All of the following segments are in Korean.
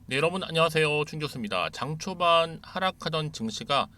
네, 여러분 안녕하세요. 충교수입니다. 장 초반 하락하던 증시가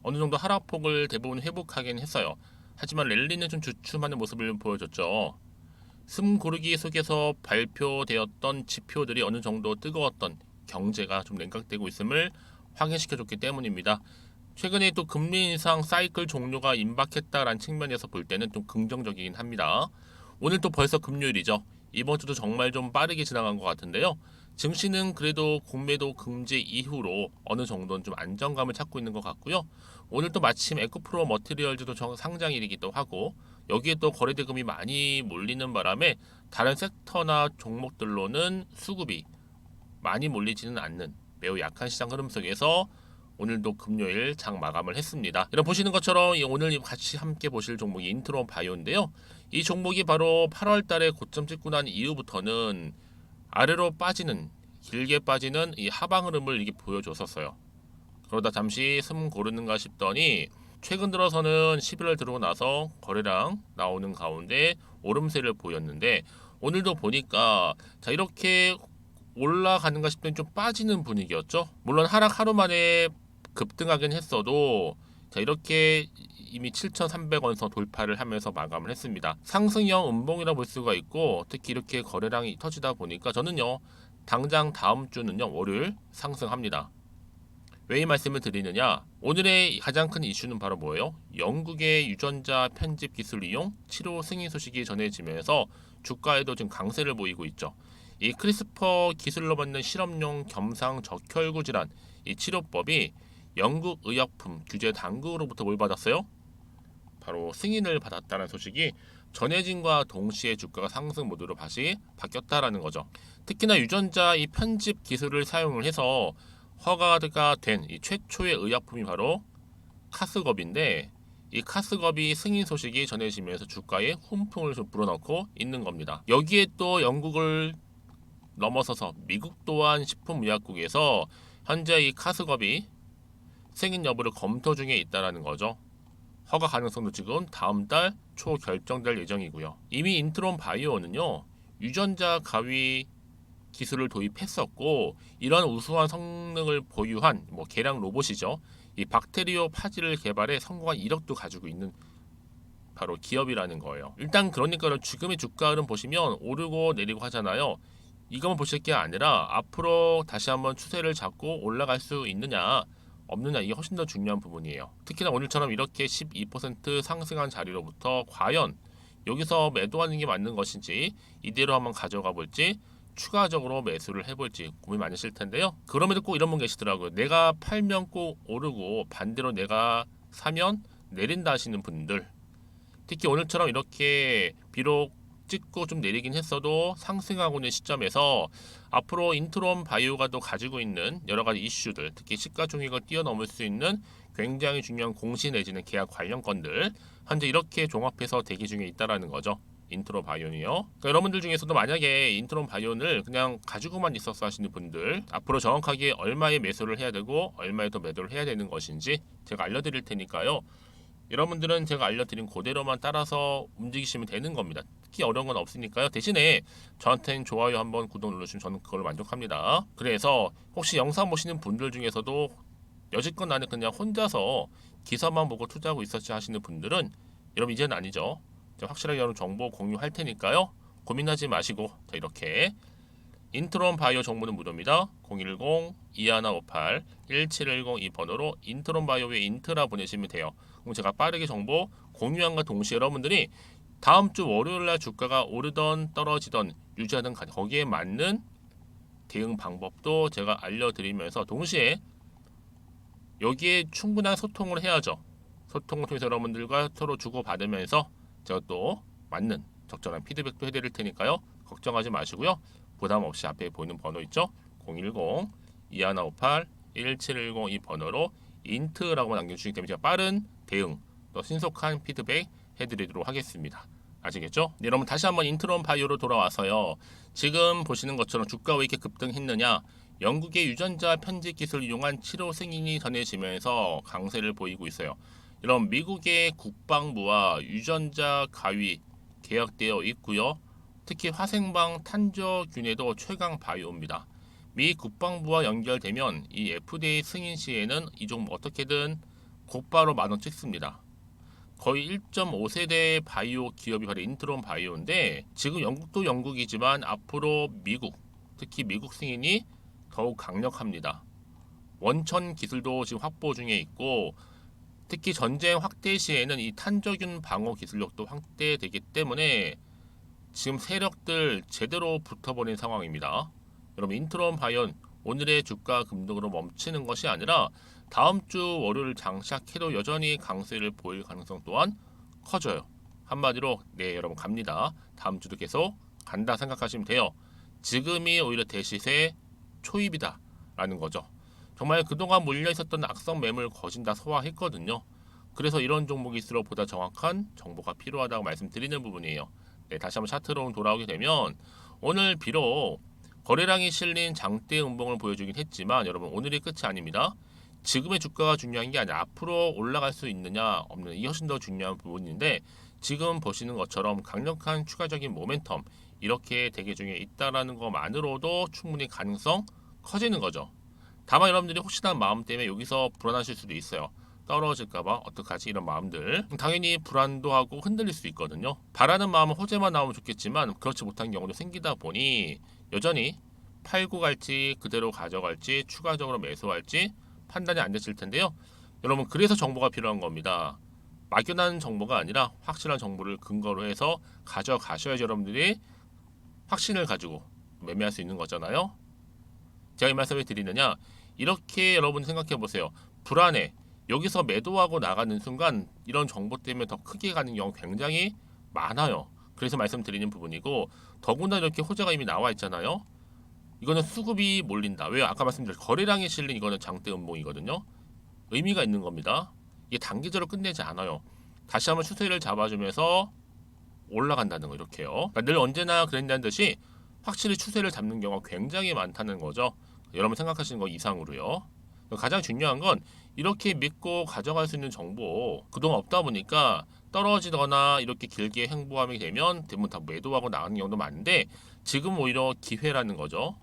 어느 정도 하락폭을 대부분 회복하긴 했어요. 하지만 랠리는 좀 주춤하는 모습을 보여줬죠. 숨 고르기 속에서 발표되었던 지표들이 어느 정도 뜨거웠던 경제가 좀 냉각되고 있음을 확인시켜줬기 때문입니다. 최근에 또 금리 인상 사이클 종료가 임박했다라는 측면에서 볼 때는 좀 긍정적이긴 합니다. 오늘 또 벌써 금요일이죠. 이번 주도 정말 좀 빠르게 지나간 것 같은데요. 증시는 그래도 공매도 금지 이후로 어느 정도는 좀 안정감을 찾고 있는 것 같고요. 오늘 또 마침 에코프로 머티리얼즈도 상장일이기도 하고 여기에 또 거래대금이 많이 몰리는 바람에 다른 섹터나 종목들로는 수급이 많이 몰리지는 않는 매우 약한 시장 흐름 속에서 오늘도 금요일 장 마감을 했습니다. 이런 보시는 것처럼 오늘 같이 함께 보실 종목이 인트론 바이오인데요. 이 종목이 바로 8월 달에 고점 찍고 난 이후부터는 아래로 빠지는 길게 빠지는 이 하방 흐름을 이게 보여줬었어요. 그러다 잠시 숨 고르는가 싶더니 최근 들어서는 11월 들어오고 나서 거래량 나오는 가운데 오름세를 보였는데 오늘도 보니까 자 이렇게 올라가는가 싶더니 좀 빠지는 분위기였죠. 물론 하락 하루 만에 급등하긴 했어도 자 이렇게 이미 7,300원 선 돌파를 하면서 마감을 했습니다. 상승형 음봉이라 볼 수가 있고 특히 이렇게 거래량이 터지다 보니까 저는요 당장 다음 주는요 월요일 상승합니다. 왜 이 말씀을 드리느냐? 오늘의 가장 큰 이슈는 바로 뭐예요? 영국의 유전자 편집 기술 이용 치료 승인 소식이 전해지면서 주가에도 지금 강세를 보이고 있죠. 이 크리스퍼 기술로 만든 실험용 겸상 적혈구 질환 이 치료법이 영국 의약품 규제 당국으로부터 뭘 받았어요? 바로 승인을 받았다는 소식이 전해진과 동시에 주가가 상승 모드로 다시 바뀌었다라는 거죠. 특히나 유전자 이 편집 기술을 사용을 해서 허가가 된 이 최초의 의약품이 바로 카스겁인데 이 카스겁이 승인 소식이 전해지면서 주가에 훈풍을 좀 불어넣고 있는 겁니다. 여기에 또 영국을 넘어서서 미국 또한 식품의약국에서 현재 이 카스겁이 승인 여부를 검토 중에 있다라는 거죠. 허가 가능성도 지금 다음 달 초 결정될 예정이고요. 이미 인트론 바이오는요 유전자 가위 기술을 도입했었고 이런 우수한 성능을 보유한 개량 로봇이죠. 이 박테리오 파지를 개발해 성공한 이력도 가지고 있는 바로 기업이라는 거예요. 일단 그러니까 지금의 주가 흐름 보시면 오르고 내리고 하잖아요. 이것만 보실 게 아니라 앞으로 다시 한번 추세를 잡고 올라갈 수 있느냐 없느냐 이게 훨씬 더 중요한 부분이에요. 특히나 오늘처럼 이렇게 12% 상승한 자리로부터 과연 여기서 매도하는 게 맞는 것인지 이대로 한번 가져가 볼지 추가적으로 매수를 해볼지 고민 많으실 텐데요. 그럼에도 꼭 이런 분 계시더라고요. 내가 팔면 꼭 오르고 반대로 내가 사면 내린다 하시는 분들 특히 오늘처럼 이렇게 비록 찍고 좀 내리긴 했어도 상승하고 있는 시점에서 앞으로 인트론 바이오가 또 가지고 있는 여러 가지 이슈들 특히 시가총액을 뛰어넘을 수 있는 굉장히 중요한 공시 내지는 계약 관련 건들 현재 이렇게 종합해서 대기 중에 있다라는 거죠. 인트론 바이오는요. 그러니까 여러분들 중에서도 만약에 인트론 바이오를 그냥 가지고만 있었어 하시는 분들 앞으로 정확하게 얼마에 매수를 해야 되고 얼마에 더 매도를 해야 되는 것인지 제가 알려드릴 테니까요. 여러분들은 제가 알려드린 그대로만 따라서 움직이시면 되는 겁니다. 특히 어려운 건 없으니까요. 대신에 저한테는 좋아요 한번 구독 눌러주시면 저는 그걸로 만족합니다. 그래서 혹시 영상 보시는 분들 중에서도 여지껏 나는 그냥 혼자서 기사만 보고 투자하고 있었지 하시는 분들은 여러분 이제는 아니죠. 제가 확실하게 여러분 정보 공유할 테니까요. 고민하지 마시고 자 이렇게 인트론 바이오 정보는 무료입니다. 010-2158-1710 이 번호로 인트론 바이오의 인트라 보내시면 돼요. 그럼 제가 빠르게 정보 공유함과 동시에 여러분들이 다음 주 월요일날 주가가 오르던 떨어지던 유지하던 거기에 맞는 대응 방법도 제가 알려드리면서 동시에 여기에 충분한 소통을 해야죠. 소통을 통해서 여러분들과 서로 주고받으면서 제가 또 맞는 적절한 피드백도 해드릴 테니까요. 걱정하지 마시고요. 부담 없이 앞에 보이는 번호 있죠? 010-2158-1710 이 번호로 인트라고 남겨주시기 때문에 제가 빠른 대응 또 신속한 피드백 해드리도록 하겠습니다. 아시겠죠? 네, 여러분 다시 한번 인트론 바이오로 돌아와서요. 지금 보시는 것처럼 주가 왜 이렇게 급등했느냐? 영국의 유전자 편집 기술을 이용한 치료 승인이 전해지면서 강세를 보이고 있어요. 이런 미국의 국방부와 유전자 가위 계약되어 있고요. 특히 화생방 탄저균에도 최강 바이오입니다. 미 국방부와 연결되면 이 FDA 승인 시에는 이 종목 어떻게든 곧바로 만원 찍습니다. 거의 1.5세대 바이오 기업이 바로 인트론 바이오인데 지금 영국도 영국이지만 앞으로 미국, 특히 미국 승인이 더욱 강력합니다. 원천 기술도 지금 확보 중에 있고 특히 전쟁 확대 시에는 이 탄저균 방어 기술력도 확대되기 때문에 지금 세력들 제대로 붙어버린 상황입니다. 여러분 인트론 바이온 오늘의 주가 급등으로 멈추는 것이 아니라 다음 주 월요일 장시작해도 여전히 강세를 보일 가능성 또한 커져요. 한마디로 네 여러분 갑니다. 다음 주도 계속 간다 생각하시면 돼요. 지금이 오히려 대시세 초입이다 라는 거죠. 정말 그동안 몰려 있었던 악성 매물 거진 다 소화했거든요. 그래서 이런 종목일수록 보다 정확한 정보가 필요하다고 말씀드리는 부분이에요. 네, 다시 한번 차트로 돌아오게 되면 오늘 비록 거래량이 실린 장대 음봉을 보여주긴 했지만 여러분 오늘이 끝이 아닙니다. 지금의 주가가 중요한 게 아니라 앞으로 올라갈 수 있느냐 없느냐 이 훨씬 더 중요한 부분인데 지금 보시는 것처럼 강력한 추가적인 모멘텀 이렇게 대기 중에 있다라는 것만으로도 충분히 가능성 커지는 거죠. 다만 여러분들이 혹시나 마음 때문에 여기서 불안하실 수도 있어요. 떨어질까봐 어떡하지 이런 마음들 당연히 불안도 하고 흔들릴 수 있거든요. 바라는 마음은 호재만 나오면 좋겠지만 그렇지 못한 경우도 생기다 보니 여전히 팔고 갈지 그대로 가져갈지 추가적으로 매수할지 판단이 안 되실 텐데요. 여러분 그래서 정보가 필요한 겁니다. 막연한 정보가 아니라 확실한 정보를 근거로 해서 가져가셔야지 여러분들이 확신을 가지고 매매할 수 있는 거잖아요. 제가 이 말씀을 드리느냐 이렇게 여러분 생각해 보세요. 불안해 여기서 매도하고 나가는 순간 이런 정보 때문에 더 크게 가는 경우 굉장히 많아요. 그래서 말씀드리는 부분이고 더구나 이렇게 호재가 이미 나와 있잖아요. 이거는 수급이 몰린다. 왜요? 아까 말씀드린 거래량이 실린 이거는 장대 음봉이거든요. 의미가 있는 겁니다. 이게 단기적으로 끝내지 않아요. 다시 한번 추세를 잡아주면서 올라간다는 거 이렇게요. 그러니까 늘 언제나 그랬다는 듯이 확실히 추세를 잡는 경우가 굉장히 많다는 거죠. 여러분 생각하시는 거 이상으로요. 가장 중요한 건 이렇게 믿고 가져갈 수 있는 정보 그동안 없다 보니까 떨어지거나 이렇게 길게 행보하게 되면 대부분 다 매도하고 나가는 경우도 많은데 지금 오히려 기회라는 거죠.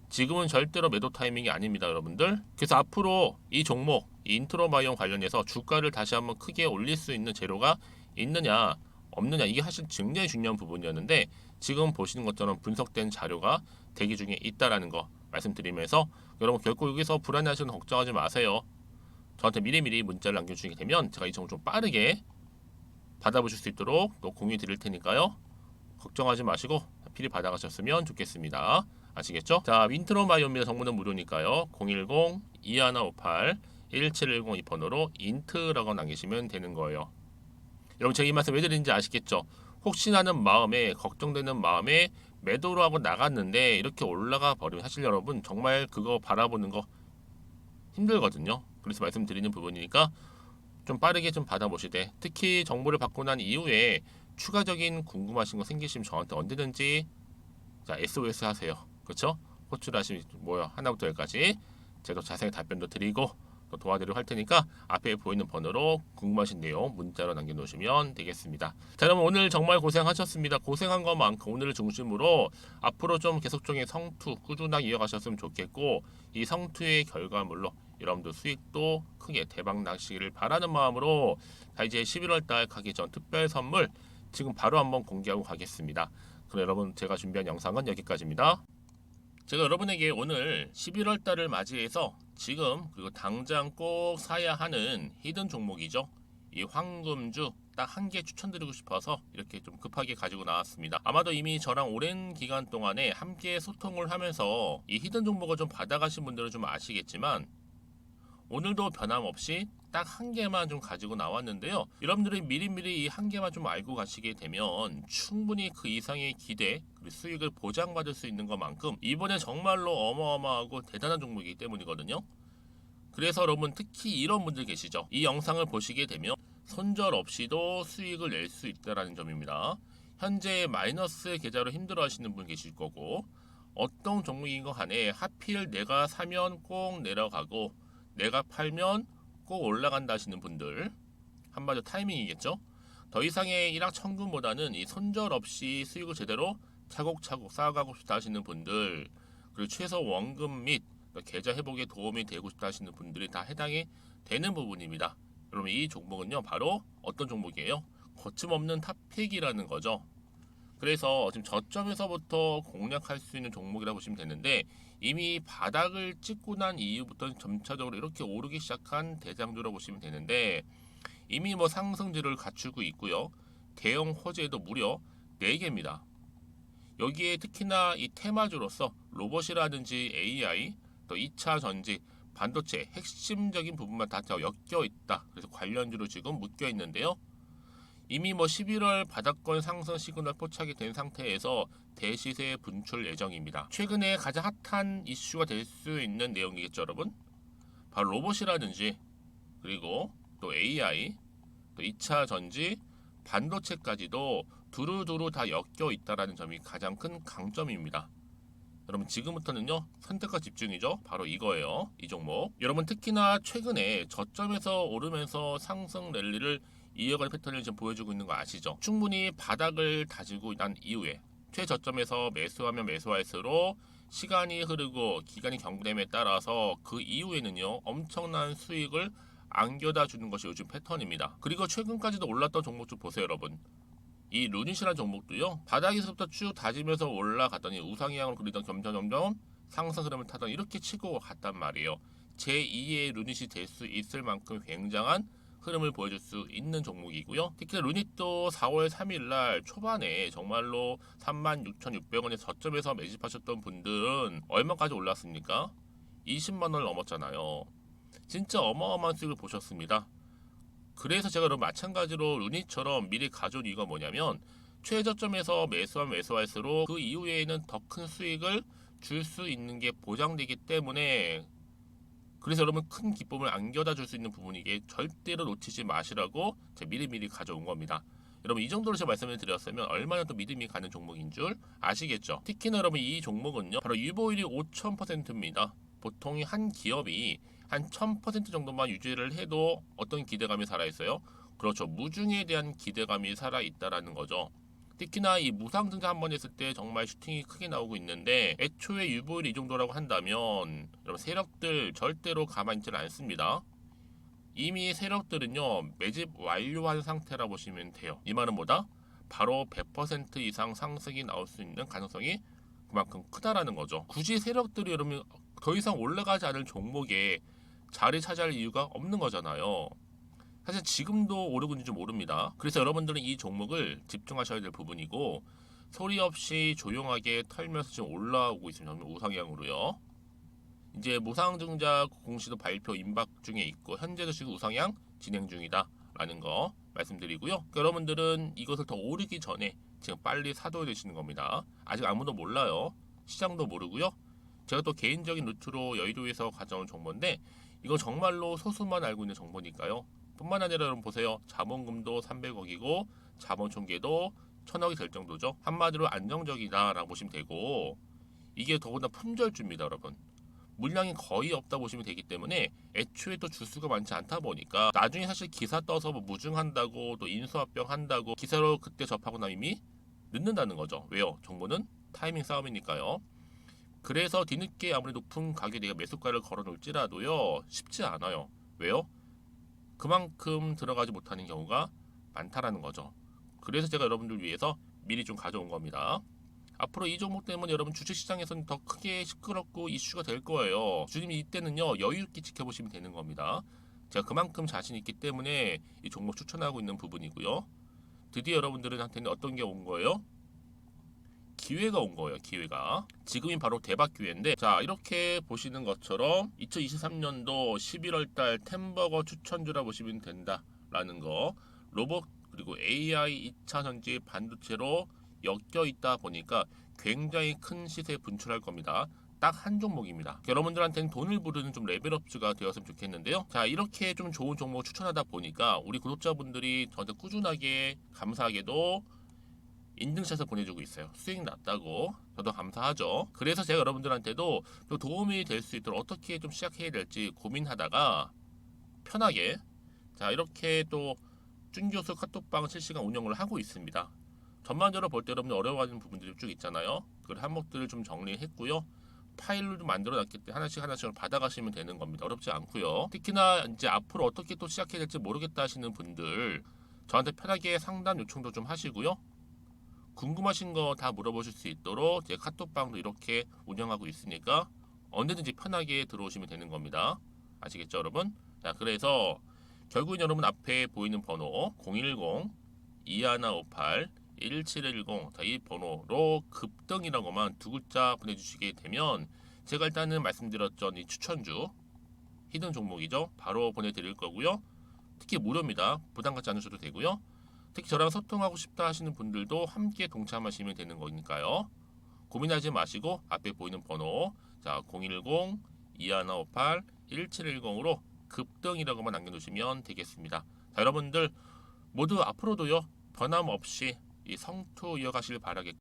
지금은 절대로 매도 타이밍이 아닙니다, 여러분들. 그래서 앞으로 이 종목, 이 인트로바이옴 관련해서 주가를 다시 한번 크게 올릴 수 있는 재료가 있느냐, 없느냐 이게 사실 굉장히 중요한 부분이었는데 지금 보시는 것처럼 분석된 자료가 대기 중에 있다라는 거 말씀드리면서 여러분 결코 여기서 불안해하시는 걱정하지 마세요. 저한테 미리미리 문자를 남겨주시게 되면 제가 이 종목 좀 빠르게 받아보실 수 있도록 또 공유 드릴 테니까요. 걱정하지 마시고 필히 받아가셨으면 좋겠습니다. 아시겠죠? 자, 윈트로바이오입니다. 정보는 무료니까요. 010-2158-1710 이 번호로 인트라고 남기시면 되는 거예요. 여러분 제가 이 말씀 왜 드리는지 아시겠죠? 혹시나 하는 마음에 걱정되는 마음에 매도로 하고 나갔는데 이렇게 올라가 버리면 사실 여러분 정말 그거 바라보는 거 힘들거든요. 그래서 말씀드리는 부분이니까 좀 빠르게 좀 받아보시되 특히 정보를 받고 난 이후에 추가적인 궁금하신 거 생기시면 저한테 언제든지 자 SOS 하세요. 그렇죠? 호출하시면 뭐요 하나부터 열까지 제가 자세히 답변도 드리고 또 도와드리고 할 테니까 앞에 보이는 번호로 궁금하신 내용 문자로 남겨놓으시면 되겠습니다. 자 여러분 오늘 정말 고생하셨습니다. 고생한 것만큼 오늘을 중심으로 앞으로 좀 계속적인 성투 꾸준하게 이어가셨으면 좋겠고 이 성투의 결과물로 여러분들 수익도 크게 대박 나시기를 바라는 마음으로 자 이제 11월달 가기 전 특별 선물 지금 바로 한번 공개하고 가겠습니다. 그럼 여러분 제가 준비한 영상은 여기까지입니다. 제가 여러분에게 오늘 11월달을 맞이해서 지금 그리고 당장 꼭 사야 하는 히든 종목이죠. 이 황금주 딱 한 개 추천드리고 싶어서 이렇게 좀 급하게 가지고 나왔습니다. 아마도 이미 저랑 오랜 기간 동안에 함께 소통을 하면서 이 히든 종목을 좀 받아가신 분들은 좀 아시겠지만 오늘도 변함없이 딱 한 개만 좀 가지고 나왔는데요. 여러분들이 미리미리 이 한 개만 좀 알고 가시게 되면 충분히 그 이상의 기대 그리고 수익을 보장받을 수 있는 것만큼 이번에 정말로 어마어마하고 대단한 종목이기 때문이거든요. 그래서 여러분 특히 이런 분들 계시죠. 이 영상을 보시게 되면 손절 없이도 수익을 낼 수 있다는 점입니다. 현재 마이너스 계좌로 힘들어 하시는 분 계실 거고 어떤 종목인 거 간에 하필 내가 사면 꼭 내려가고 내가 팔면 꼭 올라간다 하시는 분들 한마디로 타이밍이겠죠. 더 이상의 일확천금보다는 이 손절 없이 수익을 제대로 차곡차곡 쌓아가고 싶다 하시는 분들 그리고 최소 원금 및 계좌 회복에 도움이 되고 싶다 하시는 분들이 다 해당이 되는 부분입니다. 여러분 이 종목은요 바로 어떤 종목이에요? 거침없는 탑픽이라는 거죠. 그래서 지금 저점에서부터 공략할 수 있는 종목이라고 보시면 되는데 이미 바닥을 찍고 난 이후부터 점차적으로 이렇게 오르기 시작한 대장주라고 보시면 되는데 이미 뭐 상승지를 갖추고 있고요. 대형 호재도 무려 4개입니다. 여기에 특히나 이 테마주로서 로봇이라든지 AI, 또 2차 전지, 반도체 핵심적인 부분만 다 엮여 있다. 그래서 관련주로 지금 묶여 있는데요. 이미 뭐 11월 바닥권 상승 시그널 포착이 된 상태에서 대시세 분출 예정입니다. 최근에 가장 핫한 이슈가 될 수 있는 내용이겠죠, 여러분? 바로 로봇이라든지 그리고 또 AI, 또 2차 전지, 반도체까지도 두루두루 다 엮여 있다라는 점이 가장 큰 강점입니다. 여러분 지금부터는요 선택과 집중이죠. 바로 이거예요. 이 종목. 여러분 특히나 최근에 저점에서 오르면서 상승 랠리를 이어갈 패턴을 지금 보여주고 있는 거 아시죠? 충분히 바닥을 다지고 난 이후에 최저점에서 매수하면 매수할수록 시간이 흐르고 기간이 경과됨에 따라서 그 이후에는요 엄청난 수익을 안겨다 주는 것이 요즘 패턴입니다. 그리고 최근까지도 올랐던 종목 좀 보세요, 여러분. 이 루닛이라는 종목도요 바닥에서부터 쭉 다지면서 올라갔더니 우상향으로 그리던 점점 상승 흐름을 타던 이렇게 치고 갔단 말이에요. 제2의 루닛이 될 수 있을 만큼 굉장한 흐름을 보여줄 수 있는 종목이고요. 특히 루닛도 4월 3일날 초반에 정말로 36,600원의 저점에서 매집하셨던 분들은 얼마까지 올랐습니까? 20만원을 넘었잖아요. 진짜 어마어마한 수익을 보셨습니다. 그래서 제가 여러분 마찬가지로 루닛처럼 미리 가져온 이유가 뭐냐면 최저점에서 매수하면 매수할수록 그 이후에는 더 큰 수익을 줄 수 있는 게 보장되기 때문에 그래서 여러분 큰 기쁨을 안겨다 줄 수 있는 부분이기에 절대로 놓치지 마시라고 제가 미리미리 가져온 겁니다. 여러분 이 정도로 제가 말씀을 드렸으면 얼마나 또 믿음이 가는 종목인 줄 아시겠죠? 특히나 여러분 이 종목은요 바로 유보율이 5000%입니다. 보통 한 기업이 한 1000% 정도만 유지를 해도 어떤 기대감이 살아있어요? 그렇죠. 무중에 대한 기대감이 살아있다라는 거죠. 특히나 이 무상증자 한 번 했을 때 정말 슈팅이 크게 나오고 있는데 애초에 유보율이 이 정도라고 한다면 여러분 세력들 절대로 가만히 있지는 않습니다. 이미 세력들은요 매집 완료한 상태라 보시면 돼요. 이 말은 뭐다? 바로 100% 이상 상승이 나올 수 있는 가능성이 그만큼 크다라는 거죠. 굳이 세력들이 여러분 더 이상 올라가지 않을 종목에 자리 차지할 이유가 없는 거잖아요. 사실 지금도 오르고 있는지 모릅니다. 그래서 여러분들은 이 종목을 집중하셔야 될 부분이고 소리 없이 조용하게 털면서 지금 올라오고 있습니다. 우상향으로요. 이제 무상증자 공시도 발표 임박 중에 있고 현재도 지금 우상향 진행 중이다라는 거 말씀드리고요. 그러니까 여러분들은 이것을 더 오르기 전에 지금 빨리 사둬야 되시는 겁니다. 아직 아무도 몰라요. 시장도 모르고요. 제가 또 개인적인 루트로 여의도에서 가져온 정보인데 이거 정말로 소수만 알고 있는 정보니까요. 뿐만 아니라 여러분 보세요. 자본금도 300억이고 자본 총계도 1000억이 될 정도죠. 한마디로 안정적이다라고 보시면 되고 이게 더구나 품절주입니다, 여러분. 물량이 거의 없다 보시면 되기 때문에 애초에 또 주수가 많지 않다 보니까 나중에 사실 기사 떠서 뭐 무증한다고 또 인수합병 한다고 기사로 그때 접하고 나면 이미 늦는다는 거죠. 왜요? 정보는 타이밍 싸움이니까요. 그래서 뒤늦게 아무리 높은 가격에 내가 매수가를 걸어 놓을지라도요 쉽지 않아요. 왜요? 그만큼 들어가지 못하는 경우가 많다라는 거죠. 그래서 제가 여러분들 위해서 미리 좀 가져온 겁니다. 앞으로 이 종목 때문에 여러분 주식시장에서는 더 크게 시끄럽고 이슈가 될 거예요. 주님 이때는요 여유 있게 지켜보시면 되는 겁니다. 제가 그만큼 자신 있기 때문에 이 종목 추천하고 있는 부분이고요. 드디어 여러분들한테는 어떤 게 온 거예요? 기회가 온 거예요. 기회가. 지금이 바로 대박 기회인데 자 이렇게 보시는 것처럼 2023년도 11월달 템버거 추천주라 보시면 된다라는 거. 로봇 그리고 AI 2차 전지 반도체로 엮여 있다 보니까 굉장히 큰 시세 분출할 겁니다. 딱 한 종목입니다. 여러분들한테는 돈을 부르는 좀 레벨업주가 되었으면 좋겠는데요. 자 이렇게 좀 좋은 종목 추천하다 보니까 우리 구독자분들이 저한테 꾸준하게 감사하게도 인증샷을 보내주고 있어요. 수익 났다고. 저도 감사하죠. 그래서 제가 여러분들한테도 또 도움이 될 수 있도록 어떻게 좀 시작해야 될지 고민하다가 편하게 자 이렇게 또 준교수 카톡방 실시간 운영을 하고 있습니다. 전반적으로 볼 때 여러분들 어려워하는 부분들이 쭉 있잖아요. 그 항목들을 좀 정리했고요. 파일로 좀 만들어 놨기 때문에 하나씩 받아가시면 되는 겁니다. 어렵지 않고요. 특히나 이제 앞으로 어떻게 또 시작해야 될지 모르겠다 하시는 분들 저한테 편하게 상담 요청도 좀 하시고요. 궁금하신 거 다 물어보실 수 있도록 제 카톡방도 이렇게 운영하고 있으니까 언제든지 편하게 들어오시면 되는 겁니다. 아시겠죠, 여러분? 자, 그래서 결국은 여러분 앞에 보이는 번호 010-2158-1710 자, 이 번호로 급등이라고만 두 글자 보내주시게 되면 제가 일단은 말씀드렸던 이 추천주 히든 종목이죠. 바로 보내드릴 거고요. 특히 무료입니다. 부담 갖지 않으셔도 되고요. 특히 저랑 소통하고 싶다 하시는 분들도 함께 동참하시면 되는 거니까요. 고민하지 마시고 앞에 보이는 번호 자 010-2158-1710으로 급등이라고만 남겨놓으시면 되겠습니다. 자, 여러분들 모두 앞으로도요 변함없이 이 성투 이어가시길 바라겠고